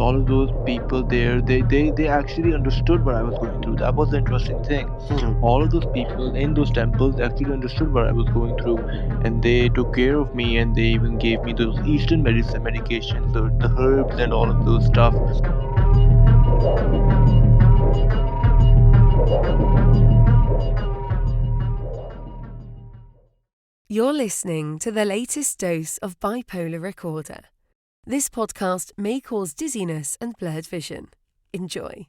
all of those people there, they actually understood what I was going through. That was the interesting thing. Hmm. All of those people in those temples actually understood what I was going through, and they took care of me, and they even gave me those Eastern medicine medications, the herbs and all of those stuff. You're listening to the latest dose of Bipolar Recorder. This podcast may cause dizziness and blurred vision. Enjoy.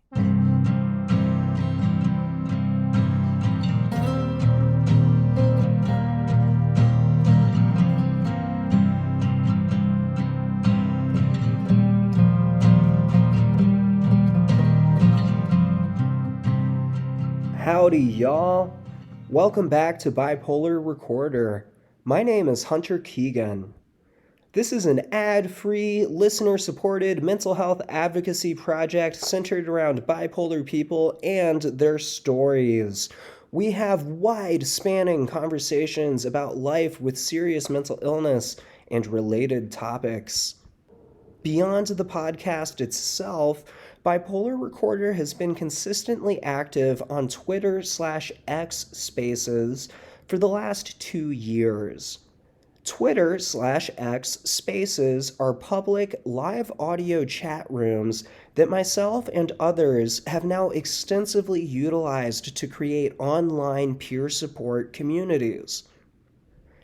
Howdy, y'all. Welcome back to Bipolar Recorder. My name is Hunter Keegan. This is an ad-free, listener-supported mental health advocacy project centered around bipolar people and their stories. We have wide-spanning conversations about life with serious mental illness and related topics. Beyond the podcast itself, Bipolar Recorder has been consistently active on Twitter/X Spaces for the last 2 years. Twitter/X Spaces are public live audio chat rooms that myself and others have now extensively utilized to create online peer support communities.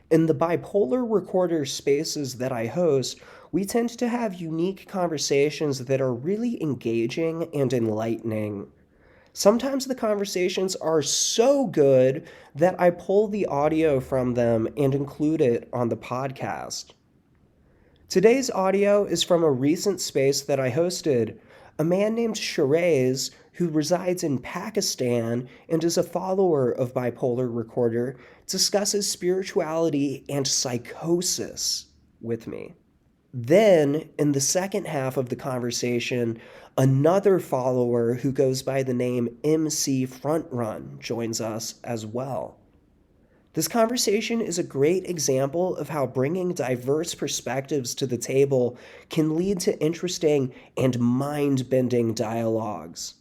In the Bipolar Recorder spaces that I host, we tend to have unique conversations that are really engaging and enlightening. Sometimes the conversations are so good that I pull the audio from them and include it on the podcast. Today's audio is from a recent space that I hosted. A man named Shiraz, who resides in Pakistan and is a follower of Bipolar Recorder, discusses spirituality and psychosis with me. Then, in the second half of the conversation, another follower who goes by the name MC Frontrun joins us as well. This conversation is a great example of how bringing diverse perspectives to the table can lead to interesting and mind-bending dialogues.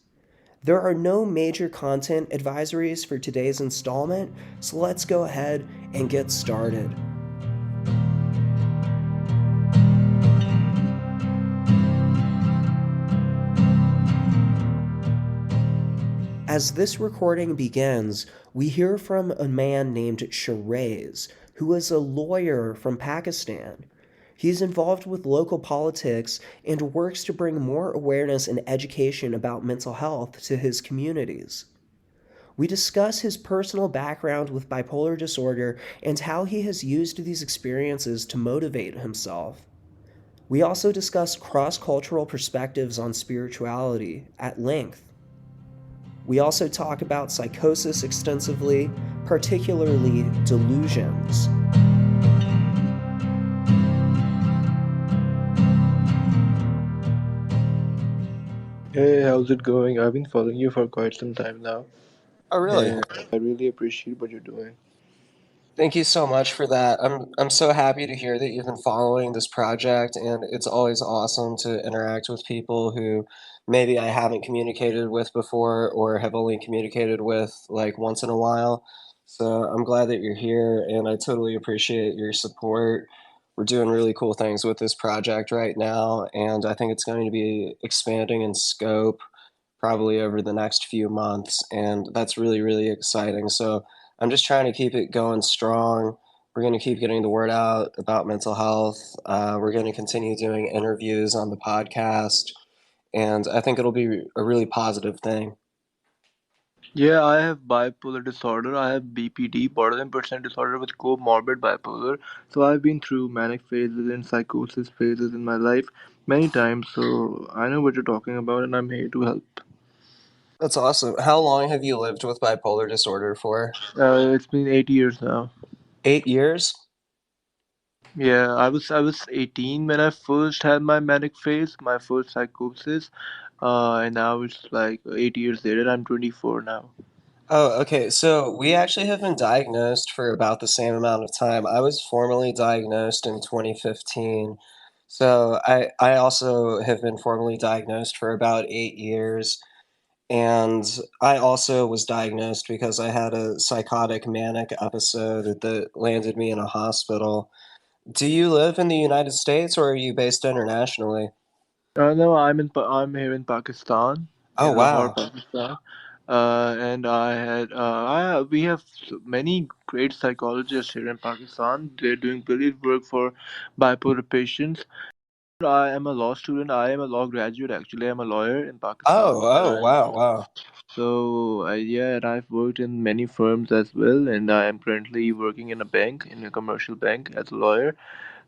There are no major content advisories for today's installment, so let's go ahead and get started. As this recording begins, we hear from a man named Shiraz, who is a lawyer from Pakistan. He's involved with local politics and works to bring more awareness and education about mental health to his communities. We discuss his personal background with bipolar disorder and how he has used these experiences to motivate himself. We also discuss cross-cultural perspectives on spirituality at length. We also talk about psychosis extensively, particularly delusions. Hey, how's it going? I've been following you for quite some time now, Oh, really? and I really appreciate what you're doing. Thank you so much for that. I'm so happy to hear that you've been following this project, and it's always awesome to interact with people who maybe I haven't communicated with before or have only communicated with like once in a while. So I'm glad that you're here, and I totally appreciate your support. We're doing really cool things with this project right now, and I think it's going to be expanding in scope probably over the next few months, and that's really, really exciting. So I'm just trying to keep it going strong. We're going to keep getting the word out about mental health. We're going to continue doing interviews on the podcast, and I think it'll be a really positive thing. Yeah, I have bipolar disorder. I have BPD, borderline personality disorder with comorbid bipolar. So I've been through manic phases and psychosis phases in my life many times. So I know what you're talking about, and I'm here to help. That's awesome. How long have you lived with bipolar disorder for? It's been 8 years now. 8 years? Yeah, I was 18 when I first had my manic phase, my first psychosis. And now it's like 8 years later. I'm 24 now. Oh, okay. So we actually have been diagnosed for about the same amount of time. I was formally diagnosed in 2015. So I also have been formally diagnosed for about 8 years. And I also was diagnosed because I had a psychotic manic episode that landed me in a hospital. Do you live in the United States or are you based internationally? No, I'm here in Pakistan, Oh, in Lahore, wow. Pakistan. And we have many great psychologists here in Pakistan. They're doing brilliant work for bipolar patients. I am a law student. I am a law graduate. Actually, I'm a lawyer in Oh, Pakistan, oh, and wow, wow. yeah, and I've worked in many firms as well, and I am currently working in a bank, in a commercial bank, as a lawyer.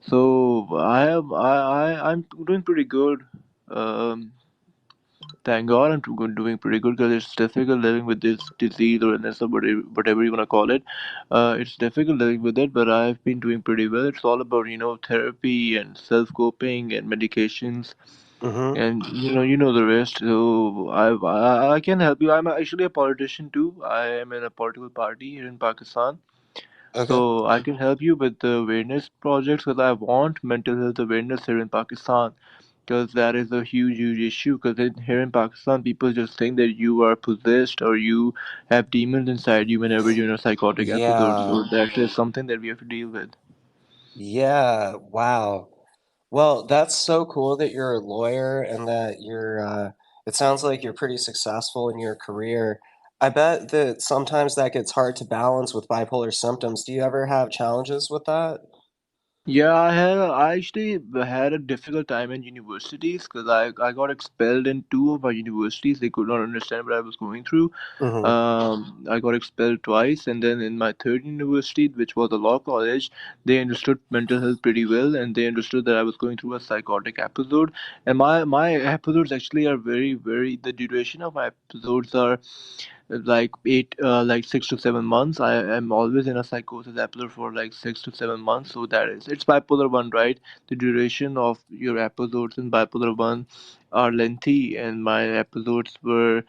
So I'm doing pretty good. Um, Thank God I'm doing pretty good because it's difficult living with this disease or illness or whatever you want to call it. It's difficult living with it, but I've been doing pretty well. It's all about, therapy and self-coping and medications, Mm-hmm. and you know the rest. So I can help you. I'm actually a politician too. I am in a political party here in Pakistan. Okay. So I can help you with the awareness projects because I want mental health awareness here in Pakistan, because that is a huge, huge issue. Because here in Pakistan, people just think that you are possessed or you have demons inside you whenever you're in a psychotic episode. Yeah. So that is something that we have to deal with. Yeah. Wow. Well, that's so cool that you're a lawyer and that it sounds like you're pretty successful in your career. I bet that sometimes that gets hard to balance with bipolar symptoms. Do you ever have challenges with that? Yeah, I actually had a difficult time in universities because I got expelled in two of my universities. They could not understand what I was going through. Mm-hmm. I got expelled twice, and then in my third university, which was a law college, they understood mental health pretty well, and they understood that I was going through a psychotic episode. And my episodes actually are very, very. The duration of my episodes are like 6 to 7 months. I am always in a psychosis episode for like 6 to 7 months. So that is, it's bipolar one, right? The duration of your episodes in bipolar one are lengthy, and my episodes were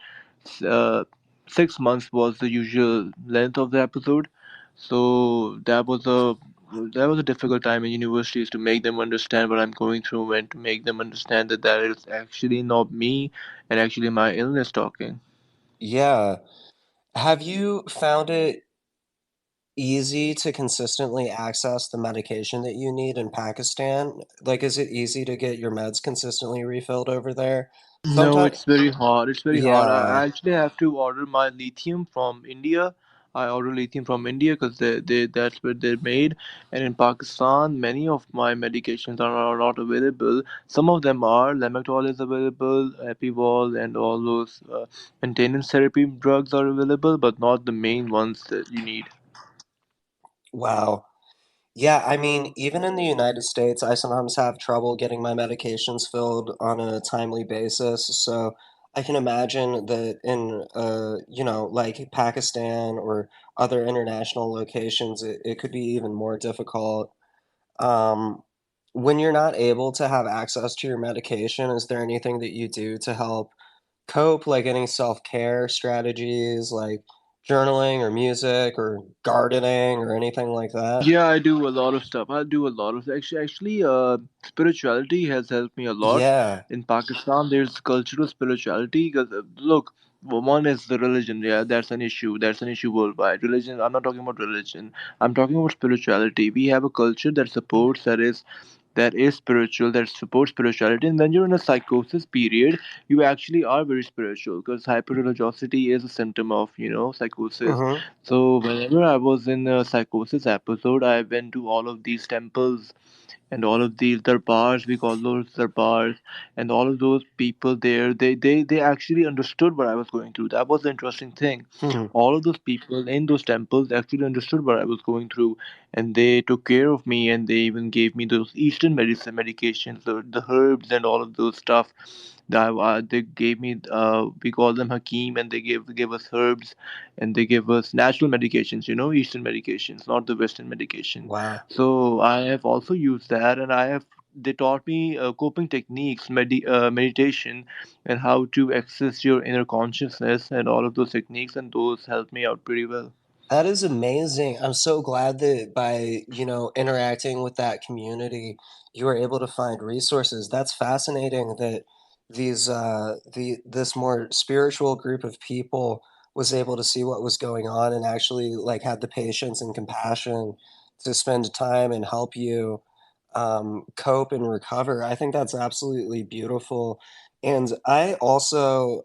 uh, 6 months was the usual length of the episode. So that was a difficult time in universities to make them understand what I'm going through and to make them understand that that is actually not me and actually my illness talking. Yeah. Have you found it easy to consistently access the medication that you need in Pakistan? Like, is it easy to get your meds consistently refilled over there? No, Sometimes, it's very hard. It's very hard. I yeah. actually have to order my lithium from India. I order lithium from India because that's where they're made. And in Pakistan, many of my medications are not available. Some of them are. Lamictal is available, Epival, and all those maintenance therapy drugs are available, but not the main ones that you need. Wow. Yeah, I mean, even in the United States, I sometimes have trouble getting my medications filled on a timely basis. So I can imagine that in, like Pakistan or other international locations, it could be even more difficult. Um, when you're not able to have access to your medication, is there anything that you do to help cope, like any self-care strategies, like journaling or music or gardening or anything like that? Yeah, I do a lot of stuff. I do a lot of spirituality has helped me a lot. Yeah. In Pakistan, there's cultural spirituality because look, one is the religion. Yeah, that's an issue. That's an issue worldwide. Religion. I'm not talking about religion. I'm talking about spirituality. We have a culture that supports that is spiritual, that supports spirituality. And when you're in a psychosis period, you actually are very spiritual because hyperreligiosity is a symptom of psychosis. Mm-hmm. So whenever I was in a psychosis episode, I went to all of these temples and all of these darbars, we call those darbars, and all of those people there, they actually understood what I was going through. That was the interesting thing. Hmm. All of those people in those temples actually understood what I was going through, and they took care of me, and they even gave me those Eastern medicine medications, the herbs and all of those stuff. That they gave me, we call them hakim, and they gave us herbs, and they give us natural medications, Eastern medications, not the Western medication. Wow. So I have also used that, and they taught me coping techniques, meditation, and how to access your inner consciousness, and all of those techniques, and those helped me out pretty well. That is amazing. I'm so glad that by, interacting with that community, you were able to find resources. That's fascinating that this more spiritual group of people was able to see what was going on and actually like had the patience and compassion to spend time and help you cope and recover. I think that's absolutely beautiful. And I also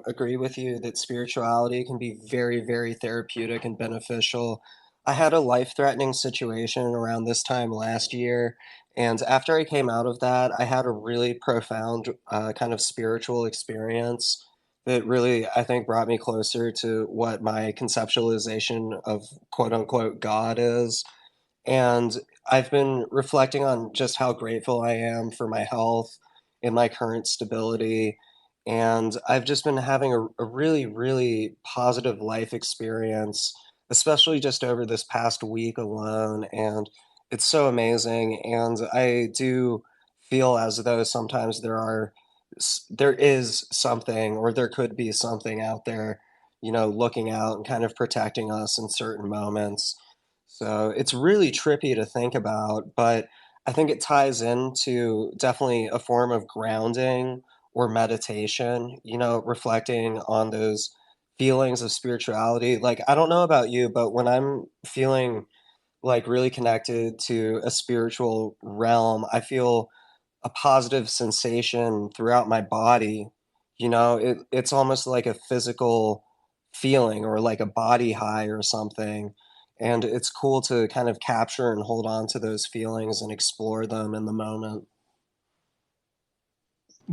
agree with you that spirituality can be very, very therapeutic and beneficial. I had a life threatening situation around this time last year. And after I came out of that, I had a really profound kind of spiritual experience that really, I think, brought me closer to what my conceptualization of quote unquote God is. And I've been reflecting on just how grateful I am for my health and my current stability. And I've just been having a really, really positive life experience, especially just over this past week alone. And it's so amazing. And I do feel as though sometimes there is something, or there could be something out there, looking out and kind of protecting us in certain moments. So it's really trippy to think about, but I think it ties into definitely a form of grounding or meditation, reflecting on those feelings of spirituality. Like, I don't know about you, but when I'm feeling like really connected to a spiritual realm, I feel a positive sensation throughout my body. It's almost like a physical feeling or like a body high or something. And it's cool to kind of capture and hold on to those feelings and explore them in the moment.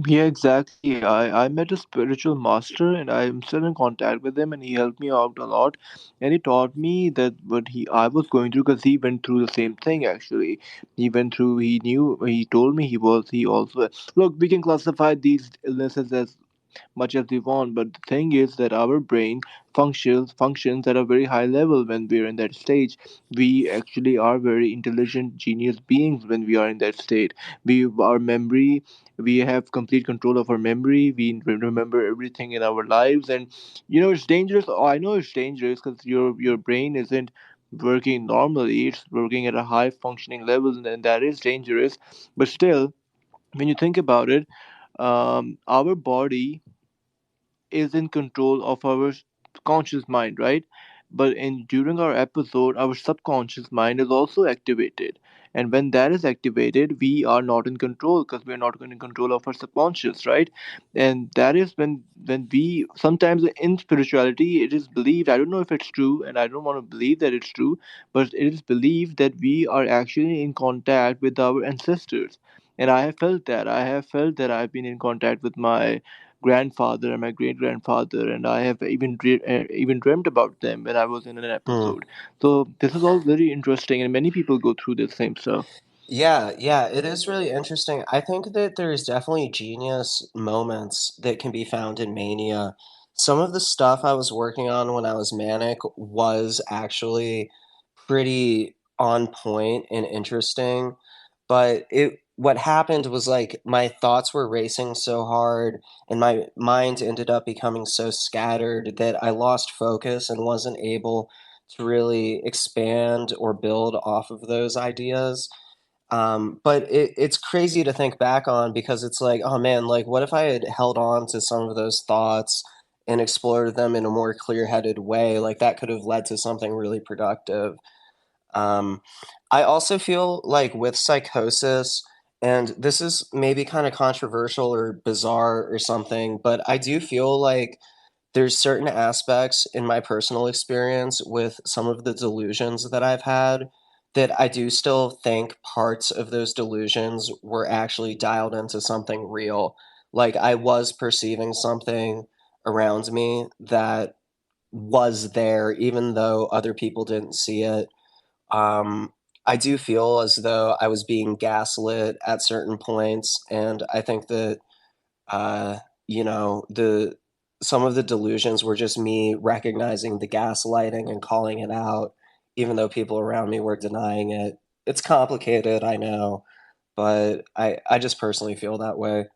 Yeah, exactly. I met a spiritual master and I'm still in contact with him and he helped me out a lot. And he taught me that what he I was going through because he went through the same thing actually. He told me he also look, we can classify these illnesses as much as we want. But the thing is that our brain functions at a very high level when we're in that stage. We actually are very intelligent, genius beings when we are in that state. Our memory, we have complete control of our memory. We remember everything in our lives, and it's dangerous. Oh, I know it's dangerous because your brain isn't working normally. It's working at a high functioning level, and that is dangerous. But still, when you think about it, our body is in control of our conscious mind, right? But in during our episode, our subconscious mind is also activated. And when that is activated, we are not in control because we are not in control of our subconscious, right? And that is when we sometimes in spirituality it is believed, I don't know if it's true, and I don't want to believe that it's true, but it is believed that we are actually in contact with our ancestors. And I have felt that. I have felt that I've been in contact with my grandfather and my great grandfather, and I have even dreamt about them when I was in an Hmm. episode. So this is all very interesting, and many people go through the same stuff. Yeah, yeah, it is really interesting. I think that there's definitely genius moments that can be found in mania. Some of the stuff I was working on when I was manic was actually pretty on point and interesting, but it what happened was like my thoughts were racing so hard and my mind ended up becoming so scattered that I lost focus and wasn't able to really expand or build off of those ideas. But it's crazy to think back on because it's like, oh man, like what if I had held on to some of those thoughts and explored them in a more clear-headed way? Like that could have led to something really productive. Um, I also feel like with psychosis, and this is maybe kind of controversial or bizarre or something, but I do feel like there's certain aspects in my personal experience with some of the delusions that I've had that I do still think parts of those delusions were actually dialed into something real. Like I was perceiving something around me that was there, even though other people didn't see it. Um, I do feel as though I was being gaslit at certain points, and I think that uh, the some of the delusions were just me recognizing the gaslighting and calling it out, even though people around me were denying it. It's complicated, I know, but I just personally feel that way.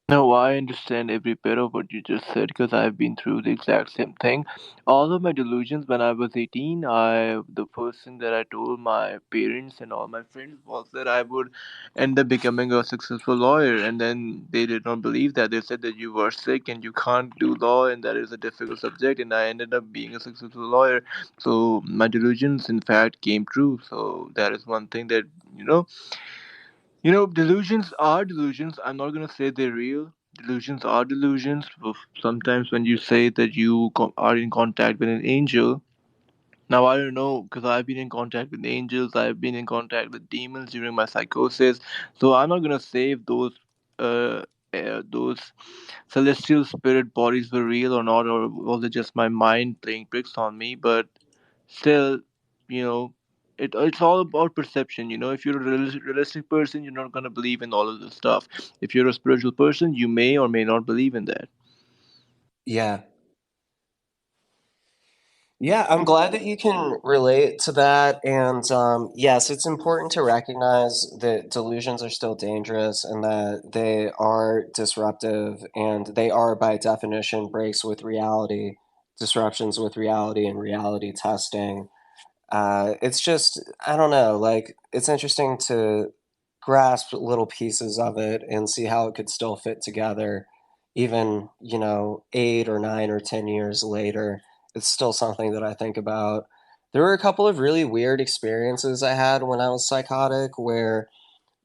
No, I understand every bit of what you just said because I've been through the exact same thing. All of my delusions when I was 18, the first thing that I told my parents and all my friends was that I would end up becoming a successful lawyer, and then they did not believe that. They said that you were sick and you can't do law, and that is a difficult subject. And I ended up being a successful lawyer. So my delusions, in fact, came true. So that is one thing that you know delusions are delusions. I'm not gonna say they're real. Delusions are delusions. Sometimes when you say that you are in contact with an angel, now I don't know because I've been in contact with angels. I've been in contact with demons during my psychosis. So I'm not gonna say if uh, those celestial spirit bodies were real or not, or was it just my mind playing tricks on me. But still, you know, it's all about perception. If you're a realistic person, you're not gonna believe in all of this stuff. If you're a spiritual person, you may or may not believe in that. Yeah. Yeah, I'm glad that you can relate to that. And yes, it's important to recognize that delusions are still dangerous and that they are disruptive and they are, by definition, breaks with reality, disruptions with reality, and reality testing. It's just, I don't know, like, it's interesting to grasp little pieces of it and see how it could still fit together, even, 8 or 9 or 10 years later. It's still something that I think about. There were a couple of really weird experiences I had when I was psychotic where,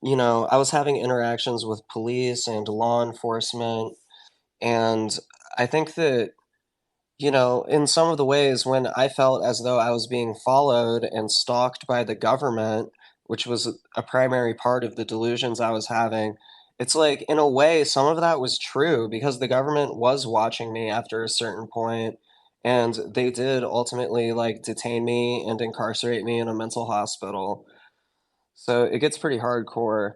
I was having interactions with police and law enforcement. And I think that in some of the ways when I felt as though I was being followed and stalked by the government, which was a primary part of the delusions I was having, it's like, in a way, some of that was true because the government was watching me after a certain point, and they did ultimately, like, detain me and incarcerate me in a mental hospital. So it gets pretty hardcore.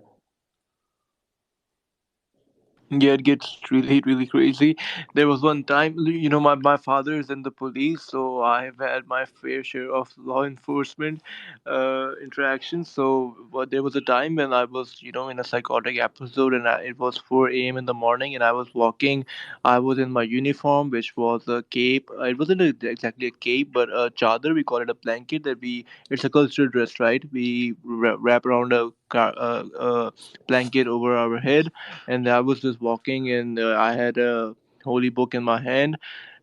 Yeah, it gets really, really crazy. There was one time, my father is in the police, so I have had my fair share of law enforcement interactions. So, but there was a time when I was, in a psychotic episode, and it was 4 a.m. in the morning, and I was walking. I was in my uniform, which was a cape. It wasn't exactly a cape, but a chadar. We call it a blanket it's a cultural dress, right? We wrap around a blanket over our head, and I was just walking, and I had a holy book in my hand,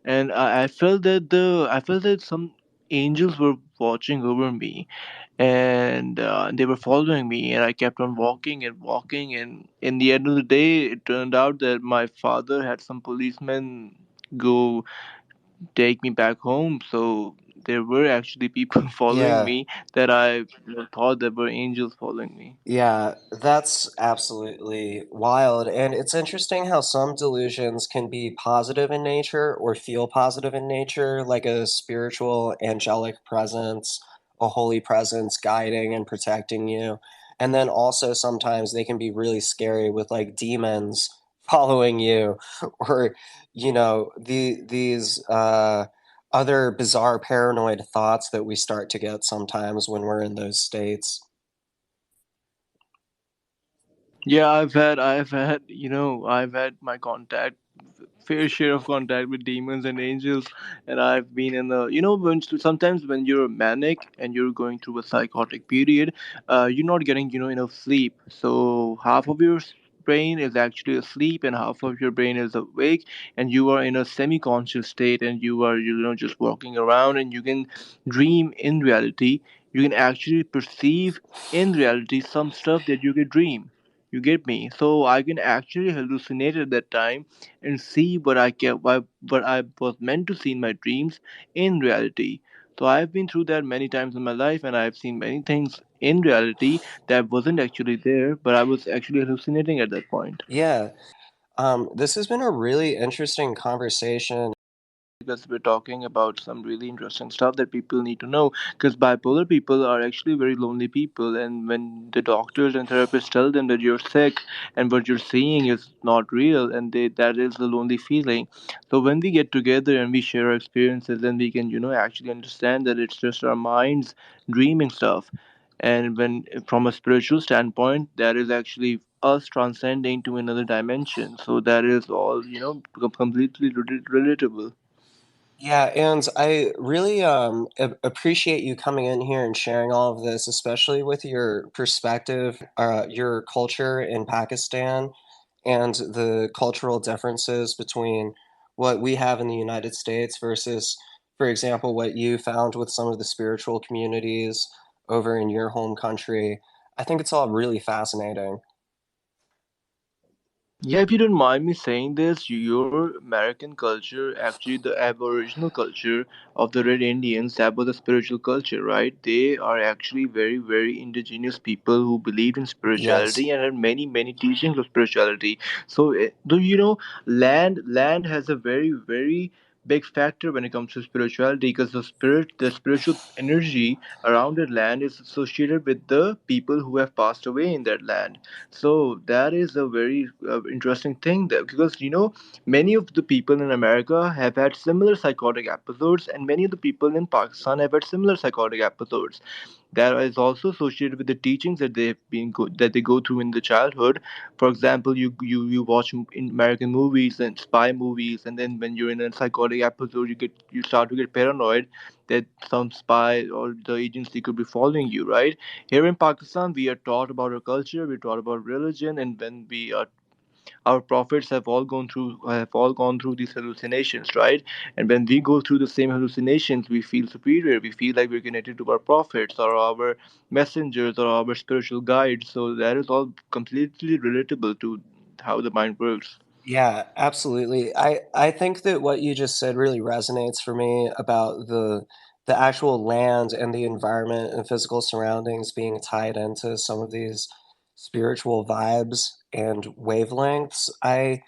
and I felt that some angels were watching over me, and they were following me, and I kept on walking and walking, and in the end of the day, it turned out that my father had some policemen go take me back home. So there were actually people following Yeah. me that I thought that were angels following me. Yeah, that's absolutely wild. And it's interesting how some delusions can be positive in nature or feel positive in nature, like a spiritual angelic presence, a holy presence guiding and protecting you. And then also sometimes they can be really scary with like demons following you or these other bizarre paranoid thoughts that we start to get sometimes when we're in those states. Yeah, I've had my fair share of contact with demons and angels, and I've been in the, sometimes when you're manic and you're going through a psychotic period, you're not getting, enough sleep. So half of your brain is actually asleep, and half of your brain is awake, and you are in a semi-conscious state, and you are, just walking around, and you can dream in reality. You can actually perceive in reality some stuff that you could dream. You get me? So I can actually hallucinate at that time and see what I was meant to see in my dreams in reality. So I've been through that many times in my life, and I've seen many things in reality that wasn't actually there, but I was actually hallucinating at that point. Yeah. This has been a really interesting conversation. Because we're talking about some really interesting stuff that people need to know, because bipolar people are actually very lonely people, and when the doctors and therapists tell them that you're sick and what you're seeing is not real, and that is a lonely feeling. So when we get together and we share our experiences, then we can actually understand that it's just our minds dreaming stuff. And when from a spiritual standpoint, that is actually us transcending to another dimension. So that is all, completely relatable. Yeah, and I really appreciate you coming in here and sharing all of this, especially with your perspective, your culture in Pakistan, and the cultural differences between what we have in the United States versus, for example, what you found with some of the spiritual communities over in your home country. I think it's all really fascinating. Yeah, if you don't mind me saying this, your American culture, actually the Aboriginal culture of the Red Indians, that was the spiritual culture, right? They are actually very, very indigenous people who believed in Yes. spirituality and had many, many teachings of spirituality. So, do land has a very, very big factor when it comes to spirituality, because the spiritual energy around that land is associated with the people who have passed away in that land. So that is a very interesting thing, that because many of the people in America have had similar psychotic episodes, and many of the people in Pakistan have had similar psychotic episodes. That is also associated with the teachings that that they go through in the childhood. For example, you watch in American movies and spy movies, and then when you're in a psychotic episode, you start to get paranoid that some spy or the agency could be following you, right? Here in Pakistan, we are taught about our culture, we're taught about religion, and when we are our prophets have all gone through these hallucinations, right? And when we go through the same hallucinations, we feel superior, we feel like we're connected to our prophets or our messengers or our spiritual guides. So that is all completely relatable to how the mind works. Yeah, absolutely. I think that what you just said really resonates for me about the actual land and the environment and physical surroundings being tied into some of these spiritual vibes and wavelengths. I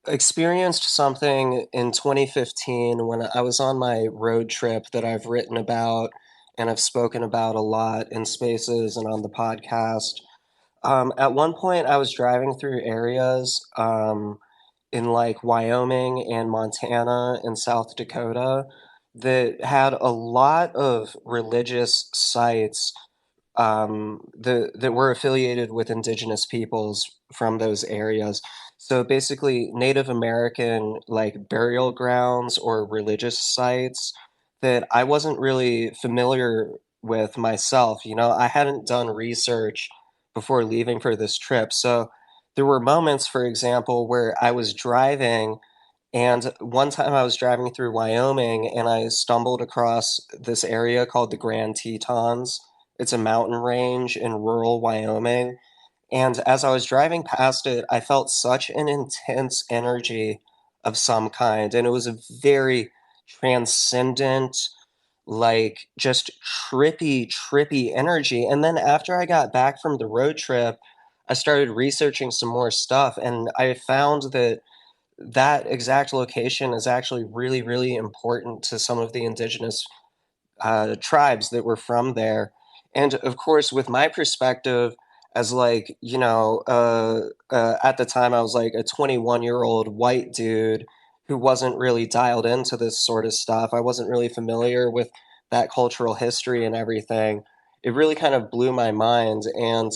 experienced something in 2015 when I was on my road trip that I've written about and I've spoken about a lot in spaces and on the podcast. At one point, I was driving through areas in like Wyoming and Montana and South Dakota that had a lot of religious sites that were affiliated with indigenous peoples from those areas. So basically, Native American like burial grounds or religious sites that I wasn't really familiar with myself. You know, I hadn't done research before leaving for this trip. So there were moments, for example, where I was driving, and one time I was driving through Wyoming and I stumbled across this area called the Grand Tetons. It's a mountain range in rural Wyoming. And as I was driving past it, I felt such an intense energy of some kind. And it was a very transcendent, like just trippy energy. And then after I got back from the road trip, I started researching some more stuff. And I found that that exact location is actually really, really important to some of the indigenous tribes that were from there. And of course, with my perspective, as like, at the time I was like a 21-year-old white dude who wasn't really dialed into this sort of stuff. I wasn't really familiar with that cultural history and everything. It really kind of blew my mind, and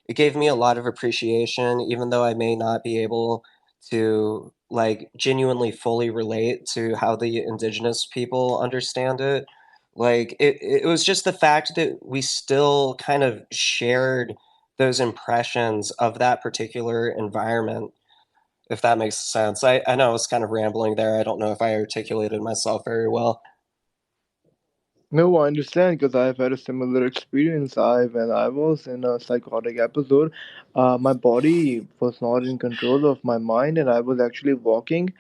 it gave me a lot of appreciation, even though I may not be able to like genuinely fully relate to how the indigenous people understand it. Like it was just the fact that we still kind of shared those impressions of that particular environment, if that makes sense. I know I was kind of rambling there. I don't know if I articulated myself very well. No, I understand because I've had a similar experience. When I was in a psychotic episode, my body was not in control of my mind, and I was actually walking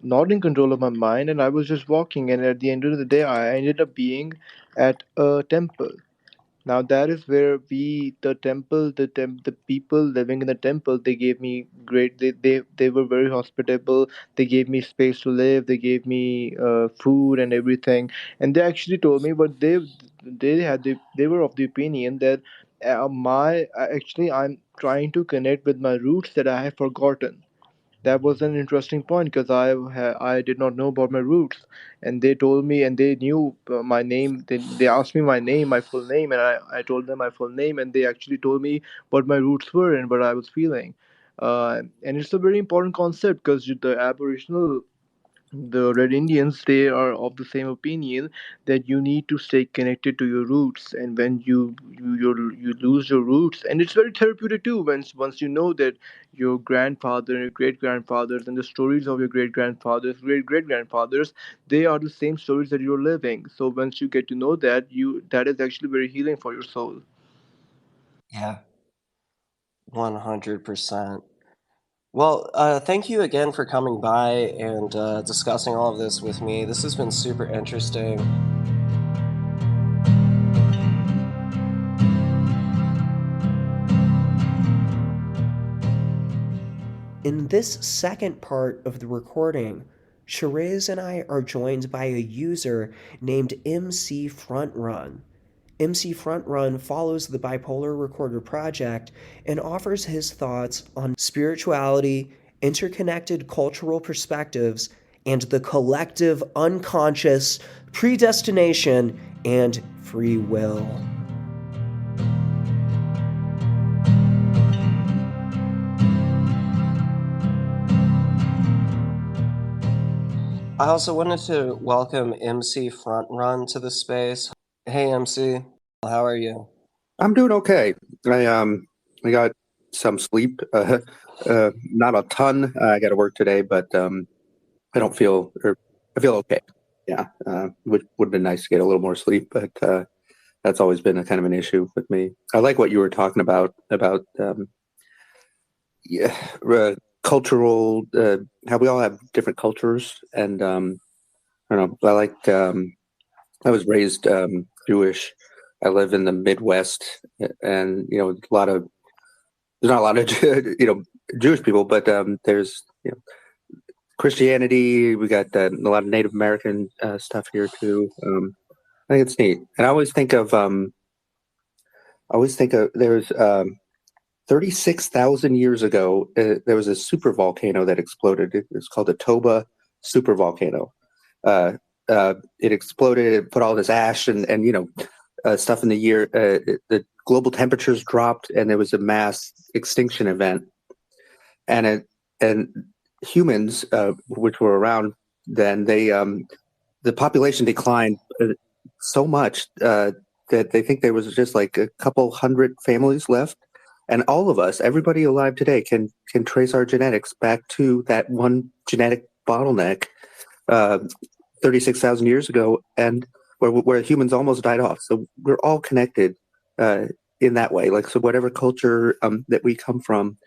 not in control of my mind, and I was just walking, and at the end of the day I ended up being at a temple. Now that is where the people living in the temple, they gave me great, they were very hospitable. They gave me space to live, they gave me food and everything. And they actually told me, but they were of the opinion that actually I'm trying to connect with my roots that I have forgotten. That was an interesting point because I did not know about my roots, and they told me, and they knew my name. They asked me my name, my full name, and I told them my full name, and they actually told me what my roots were and what I was feeling. And it's a very important concept because the Aboriginal, the Red Indians, they are of the same opinion that you need to stay connected to your roots, and when you lose your roots, and it's very therapeutic too. Once you know that your grandfather and your great grandfathers and the stories of your great grandfathers, great grandfathers, they are the same stories that you're living. So once you get to know that, you that is actually very healing for your soul. Yeah, 100%. Well, thank you again for coming by and discussing all of this with me. This has been super interesting. In this second part of the recording, Sherez and I are joined by a user named MC Frontrun. MC Frontrun follows the Bipolar Recorder project and offers his thoughts on spirituality, interconnected cultural perspectives, and the collective unconscious, predestination, and free will. I also wanted to welcome MC Frontrun to the space. Hey MC, how are you? I'm doing okay. I got some sleep, not a ton. I got to work today, but I don't feel, or I feel okay. Yeah, would have been nice to get a little more sleep, but that's always been a kind of an issue with me. I like what you were talking about yeah, cultural, how we all have different cultures, and I don't know. I was raised Jewish. I live in the Midwest, and a lot of there's not a lot of Jewish people, but there's Christianity. We got a lot of Native American stuff here too. I think it's neat, and I always think of there's 36,000 years ago there was a super volcano that exploded. It's called the Toba super volcano. Uh, it exploded. It put all this ash and stuff in the year. The global temperatures dropped, and there was a mass extinction event. And humans, which were around then, the population declined so much that they think there was just like a couple hundred families left. And all of us, everybody alive today, can trace our genetics back to that one genetic bottleneck 36,000 years ago, and where humans almost died off. So we're all connected in that way. Like, so whatever culture that we come from,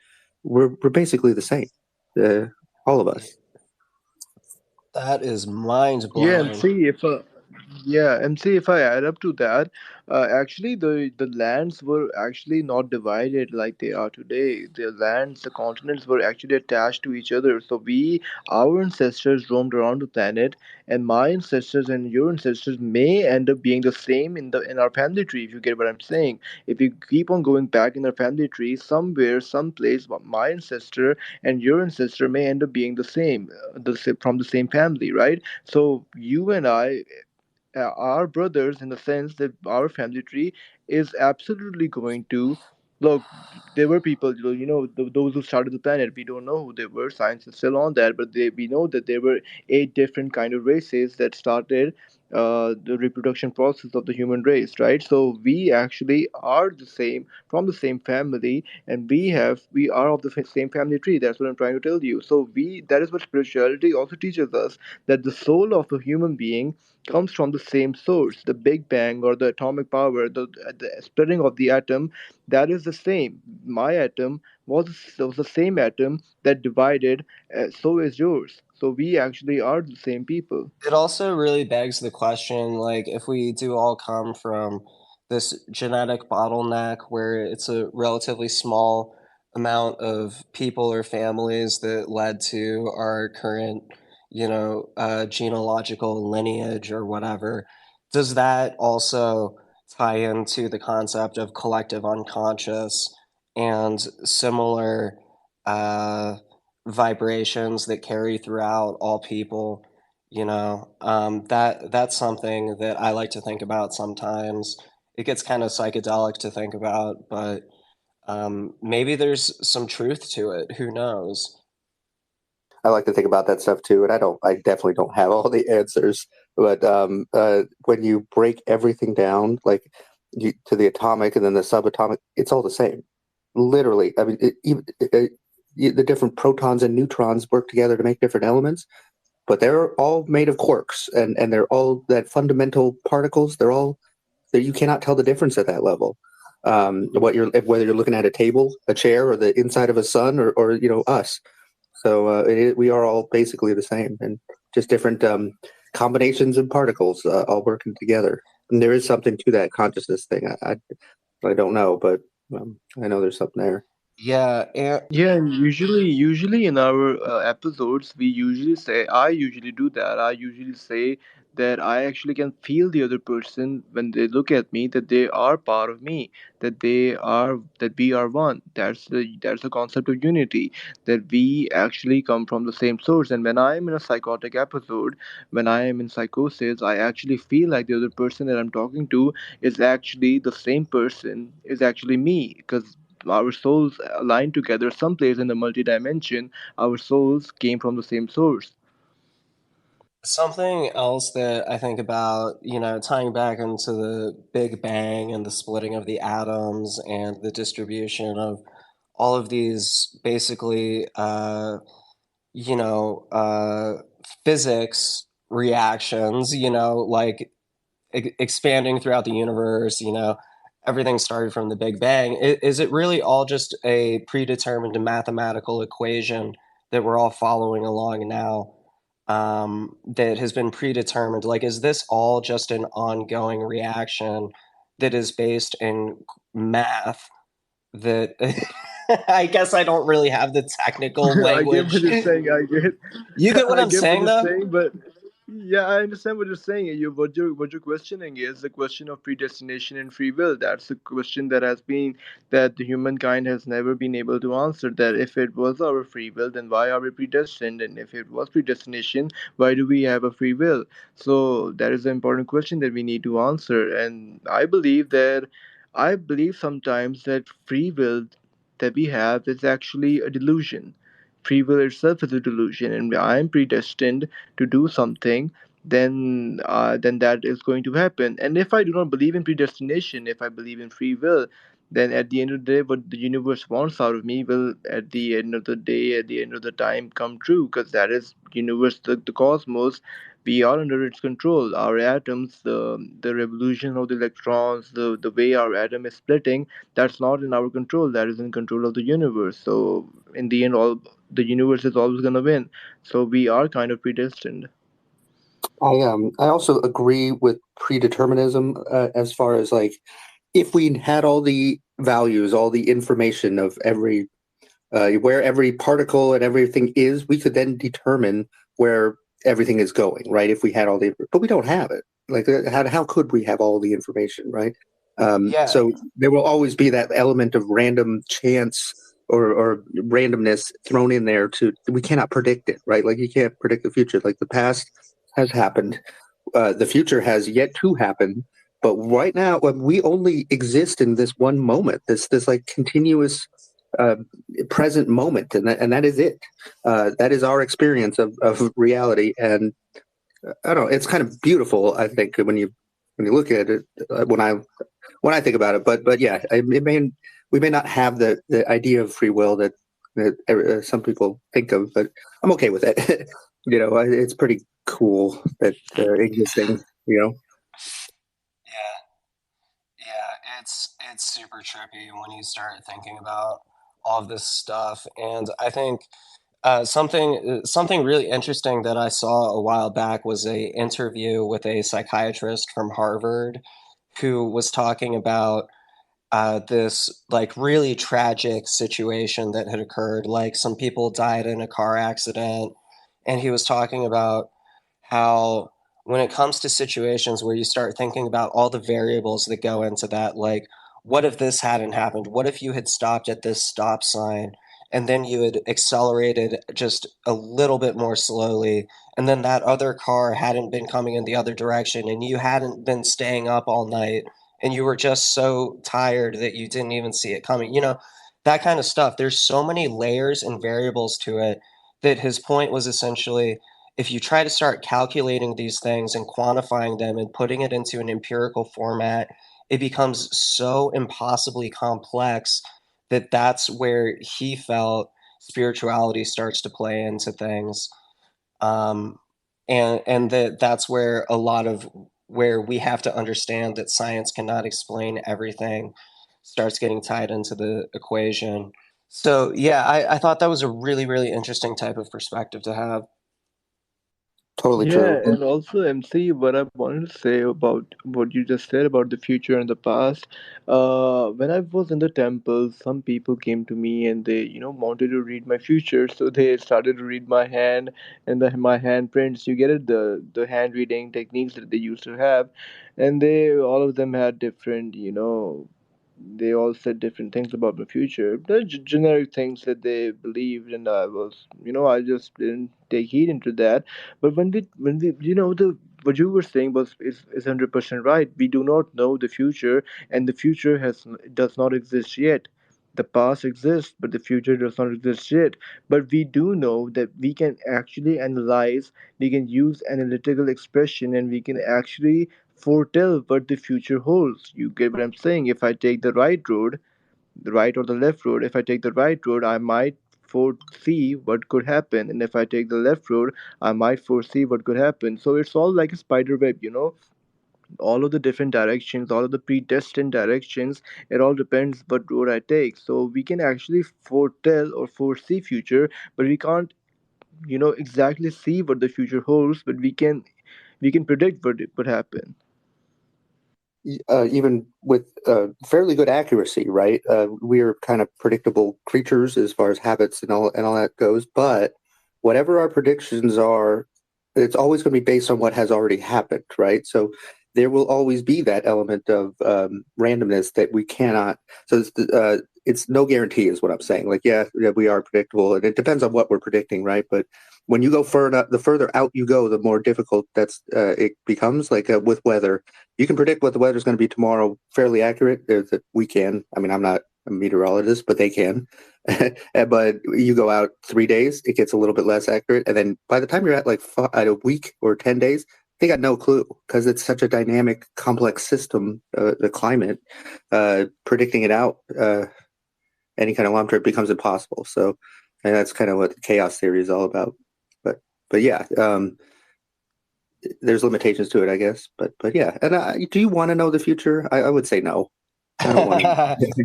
we're basically the same, uh, all of us. That is mind Yeah, and blowing. see if yeah, and see if I add up to that, actually the lands were actually not divided like they are today. The lands, the continents were actually attached to each other. So our ancestors roamed around the planet, and my ancestors and your ancestors may end up being the same in our family tree. If you get what I'm saying, if you keep on going back in our family tree, somewhere, someplace, my ancestor and your ancestor may end up being the same, from the same family, right? So you and I are brothers in the sense that our family tree is absolutely going to look. There were people, those who started the planet. We don't know who they were. Science is still on that, but we know that there were eight different kind of races that started the reproduction process of the human race, right? So we actually are the same, from the same family, and we are of the same family tree. That's what I'm trying to tell you. So we that is what spirituality also teaches us, that the soul of a human being comes from the same source. The Big Bang, or the atomic power, the splitting of the atom, that is the same. My atom was the same atom that divided, so is yours. So we actually are the same people. It also really begs the question, like, if we do all come from this genetic bottleneck where it's a relatively small amount of people or families that led to our current, genealogical lineage or whatever, does that also tie into the concept of collective unconscious and similar uh, vibrations that carry throughout all people. That's something that I like to think about sometimes. It gets kind of psychedelic to think about, but maybe there's some truth to it. Who knows? I like to think about that stuff too, and I definitely don't have all the answers. But when you break everything down, like to the atomic and then the subatomic, it's all the same. Literally, I mean, the different protons and neutrons work together to make different elements, but they're all made of quarks, and they're all that fundamental particles. They're all that you cannot tell the difference at that level. Whether you're looking at a table, a chair, or the inside of a sun, or us. So we are all basically the same, and just different combinations of particles all working together. And there is something to that consciousness thing. I don't know, but I know there's something there. Yeah, and Yeah, and usually in our episodes, I usually do that. I usually say that I actually can feel the other person when they look at me, that they are part of me, that we are one. That's the concept of unity, that we actually come from the same source. And when I am in a psychotic episode, when I am in psychosis, I actually feel like the other person that I'm talking to is actually the same person, is actually me, because our souls aligned together someplace in the multi-dimension. Our souls came from the same source. something else that I think about, tying back into the Big Bang and the splitting of the atoms and the distribution of all of these basically, you know, uh, physics reactions, like expanding throughout the universe, everything started from the Big Bang. Is it really all just a predetermined mathematical equation that we're all following along now, that has been predetermined? Like, is this all just an ongoing reaction that is based in math that I guess I don't really have the technical I get what language. you're saying. You get what I I'm get what saying, you're though? saying, but yeah, I understand what you're saying. What you're questioning is the question of predestination and free will. That's a question that the humankind has never been able to answer. That if it was our free will, then why are we predestined? And if it was predestination, why do we have a free will? So that is an important question that we need to answer. And I believe sometimes that free will that we have is actually a delusion. Free will itself is a delusion, and I am predestined to do something, then that is going to happen. And if I do not believe in predestination, if I believe in free will, then at the end of the day, what the universe wants out of me will, at the end of the day, at the end of the time, come true, because that is universe, the cosmos. We are under its control. Our atoms, the revolution of the electrons, the way our atom is splitting, that's not in our control. That is in control of the universe. So in the end, all the universe is always gonna win. So we are kind of predestined. I also agree with predeterminism as far as like if we had all the values, all the information of every where every particle and everything is, we could then determine where everything is going, right? If we had all the, but we don't have it. Like, how could we have all the information, right? Yeah, So there will always be that element of random chance or randomness thrown in there. We cannot predict it, right? Like you can't predict the future. Like the past has happened, the future has yet to happen. But right now, we only exist in this one moment, this like continuous uh, present moment, and that is it. That is our experience of reality, and I don't know. It's kind of beautiful, I think, when you look at it. When I think about it, but yeah, we may not have the idea of free will that some people think of, but I'm okay with it. It's pretty cool that existing. yeah, yeah. It's super trippy when you start thinking about all of this stuff, and I think something really interesting that I saw a while back was a interview with a psychiatrist from Harvard who was talking about this like really tragic situation that had occurred. Like some people died in a car accident, and he was talking about how when it comes to situations where you start thinking about all the variables that go into that, like what if this hadn't happened? What if you had stopped at this stop sign and then you had accelerated just a little bit more slowly, and then that other car hadn't been coming in the other direction, and you hadn't been staying up all night, and you were just so tired that you didn't even see it coming. That kind of stuff. There's so many layers and variables to it that his point was essentially, if you try to start calculating these things and quantifying them and putting it into an empirical format, it becomes so impossibly complex that that's where he felt spirituality starts to play into things. Um, and that's where a lot of where we have to understand that science cannot explain everything starts getting tied into the equation. So yeah, I thought that was a really, really interesting type of perspective to have. Totally Yeah, true. and also MC, what I wanted to say about what you just said about the future and the past. When I was in the temple, some people came to me and they, wanted to read my future. So they started to read my hand and my handprints. You get it, the hand reading techniques that they used to have, and they all of them had different, they all said different things about my future. The generic things that they believed, and I was, I just didn't take heed into that. But when we, the what you were saying is 100% right. We do not know the future, and the future does not exist yet. The past exists, but the future does not exist yet. But we do know that we can actually analyze, we can use analytical expression, and we can actually foretell what the future holds. You get what I'm saying? If I take the right road, the right or the left road, if I take the right road, I might foresee what could happen. And if I take the left road, I might foresee what could happen. So it's all like a spider web. All of the different directions, all of the predestined directions, it all depends what road I take. So we can actually foretell or foresee future, but we can't, exactly see what the future holds, but we can predict what it would happen. Even with fairly good accuracy, right? We are kind of predictable creatures as far as habits and all that goes. But whatever our predictions are, it's always going to be based on what has already happened, right? So there will always be that element of randomness that we cannot. So it's no guarantee, is what I'm saying. Like, yeah, we are predictable, and it depends on what we're predicting, right? But when you go further, the further out you go, the more difficult it becomes. Like with weather, you can predict what the weather's going to be tomorrow fairly accurate. That we can. I mean, I'm not a meteorologist, but they can. But you go out 3 days, it gets a little bit less accurate, and then by the time you're at like at a week or 10 days, they got no clue because it's such a dynamic, complex system. The climate, predicting it out, any kind of long term becomes impossible. So, and that's kind of what the chaos theory is all about. But yeah, there's limitations to it, I guess. But yeah, and do you want to know the future? I would say no. I don't want to.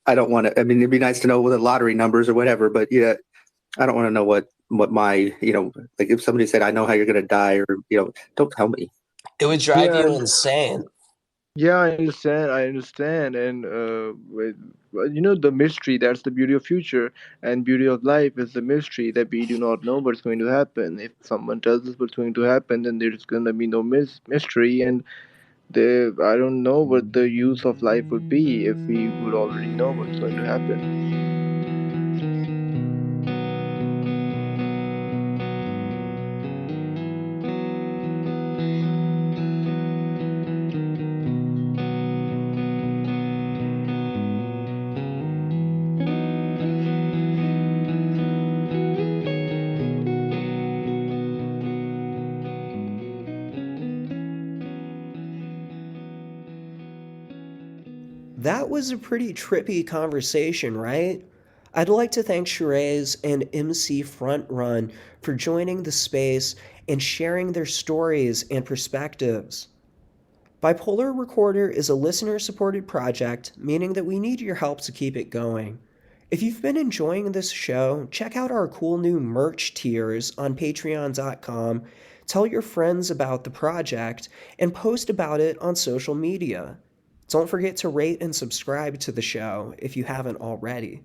I don't want to. I mean, it'd be nice to know the lottery numbers or whatever, but yeah, I don't want to know what my like if somebody said I know how you're going to die or don't tell me. It would drive Yeah, you insane. yeah, I understand. I understand, and well, the mystery. That's the beauty of future, and beauty of life is the mystery that we do not know what's going to happen. If someone tells us what's going to happen, then there's gonna be no mystery, and I don't know what the use of life would be if we would already know what's going to happen. That was a pretty trippy conversation, right? I'd like to thank Shiraz and MC Front Run for joining the space and sharing their stories and perspectives. Bipolar Recorder is a listener supported project, meaning that we need your help to keep it going. If you've been enjoying this show, check out our cool new merch tiers on patreon.com, tell your friends about the project, and post about it on social media. Don't forget to rate and subscribe to the show if you haven't already.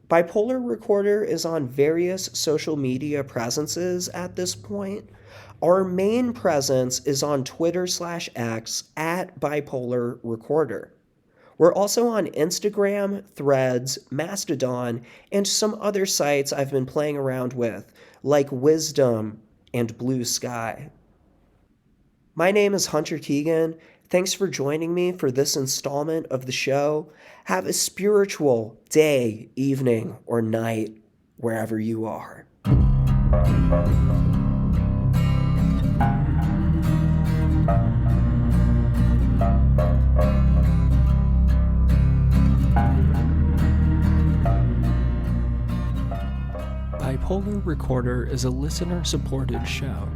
Bipolar Recorder is on various social media presences at this point. Our main presence is on Twitter/X at Bipolar Recorder. We're also on Instagram, Threads, Mastodon, and some other sites I've been playing around with, like Wisdom and Blue Sky. My name is Hunter Keegan. Thanks for joining me for this installment of the show. Have a spiritual day, evening, or night, wherever you are. Bipolar Recorder is a listener-supported show.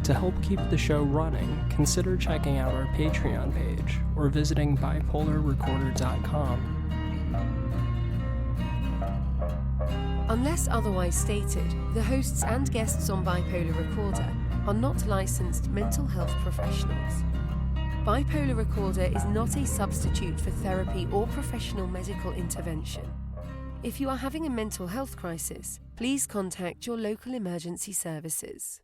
To help keep the show running, consider checking out our Patreon page or visiting bipolarrecorder.com. Unless otherwise stated, the hosts and guests on Bipolar Recorder are not licensed mental health professionals. Bipolar Recorder is not a substitute for therapy or professional medical intervention. If you are having a mental health crisis, please contact your local emergency services.